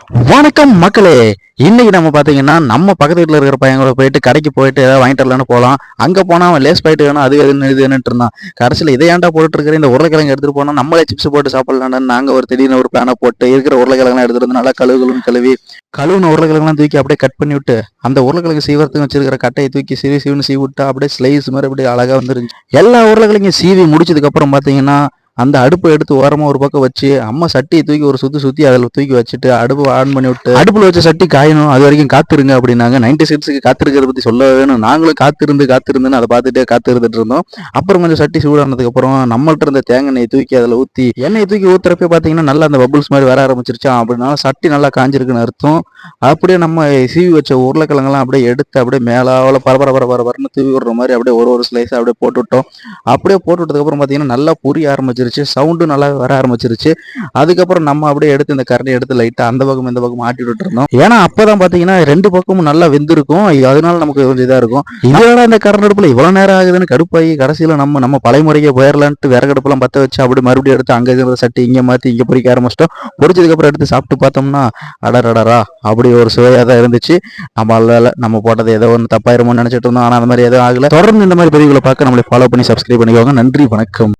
வணக்கம் மக்களே. இன்னைக்கு நம்ம பாத்தீங்கன்னா நம்ம பக்கத்து வீட்டுல இருக்கிற பையன் கூட போயிட்டு கடைக்கு போயிட்டு ஏதாவது வாங்கிட்டு வரலான்னு போலாம். அங்க போனா அவன் லேஸ் பாயிட்டு வேணும் அது எதுன்னு இருந்தான். கடைசியில் இதை ஏன்டா போட்டுட்டு இருக்கிற, இந்த உருளைக்கிழங்கு எடுத்துட்டு போனா நம்மளே சிப்ஸ் போட்டு சாப்பிடலான்னு நாங்க ஒரு திடீர்னு ஒரு பிளானை போட்டு இருக்கிற உருளைக்கிழங்கு எடுத்துட்டு வந்து நல்லா கழுவுன உருளைக்கிழங்குலாம் தூக்கி அப்படியே கட் பண்ணி விட்டு அந்த உருளைக்கிழங்கு சீவரத்துக்கு வச்சிருக்கிற கட்டையை தூக்கி சீவி விட்டு அப்படியே ஸ்லைஸ் மாதிரி அப்படியே அழகா வந்துருந்துச்சு. எல்லா உருளைக்கிழங்கையும் சீவி முடிச்சதுக்கு அப்புறம் பாத்தீங்கன்னா அந்த அடுப்பை எடுத்து ஓரமா ஒரு பக்கம் வச்சு அம்மா சட்டியை தூக்கி ஒரு சுத்தி அதில் தூக்கி வச்சுட்டு அடுப்பு ஆன் பண்ணி விட்டு அடுப்புல வச்ச சட்டி காயணும் அது வரைக்கும் காத்திருங்க அப்படின்னாங்க. 96க்கு காத்திருக்கிறத பத்தி சொல்ல வேணும். நாங்களும் காத்திருந்துன்னு அதை பார்த்துட்டே காத்திருந்துட்டு இருந்தோம். அப்புறம் கொஞ்சம் சட்டி சூடானதுக்கு அப்புறம் நம்மள்ட்ட இருந்த தேங்காய் எண்ணெயை தூக்கி அதில் ஊற்றி எண்ணெயை தூக்கி ஊத்துறப்ப பார்த்தீங்கன்னா நல்லா அந்த பபுள்ஸ் மாதிரி வர ஆரம்பிச்சிருச்சான். அப்படின்னா சட்டி நல்லா காஞ்சிருக்குன்னு அர்த்தம். அப்படியே நம்ம சீவி வச்ச உருளைக்கிழங்கெல்லாம் அப்படியே எடுத்து அப்படியே மேலாவில் பரபரன்னு தூவி விடுற மாதிரி அப்படியே ஒரு ஸ்லைஸ் அப்படியே போட்டு விட்டோம். அப்படியே போட்டு விட்டதுக்கு அப்புறம் பார்த்தீங்கன்னா நல்லா புரிய ஆரம்பிச்சிருச்சு, சவுண்டும் நல்லா வர ஆரம்பிச்சிருச்சு. அதுக்கப்புறம் நம்ம அப்படியே எடுத்து இந்த கரண்டி எடுத்து லைட்டா அந்த பக்கம் இந்த பக்கம் ஆட்டி விட்டு இருந்தோம். ஏன்னா அப்பதான் பாத்தீங்கன்னா ரெண்டு பக்கமும் நல்லா வெந்திருக்கும். அதனால நமக்கு கொஞ்சம் இதா இருக்கும். இதோட இந்த கரண்ட் அடுப்புல இவ்வளவு நேரம் ஆகுதுன்னு கடுப்பாகி கடைசியில நம்ம பழைமுறைக்கு போயிடலான்ட்டு விறகடுப்புலாம் பத்த வச்சு அப்படி மறுபடியும் எடுத்து அங்க இருக்கிற சட்டி இங்க மாத்தி இங்க பொறிக்க ஆரம்பிச்சிட்டோம். பொறிச்சதுக்கு அப்புறம் எடுத்து சாப்பிட்டு பார்த்தோம்னா அடரடரா அப்படி ஒரு சுவையா தான் இருந்துச்சு. நம்ம போட்டது ஏதோ ஒன்று தப்பாயிருமோன்னு நினைச்சிட்டு இருந்தோம். ஆனா அந்த மாதிரி எதுவும் ஆகல. தொடர்ந்து இந்த மாதிரி பதிவுகளை பார்க்க நம்மளை ஃபாலோ பண்ணி சப்ஸ்கிரைப் பண்ணிக்கோங்க. நன்றி, வணக்கம்.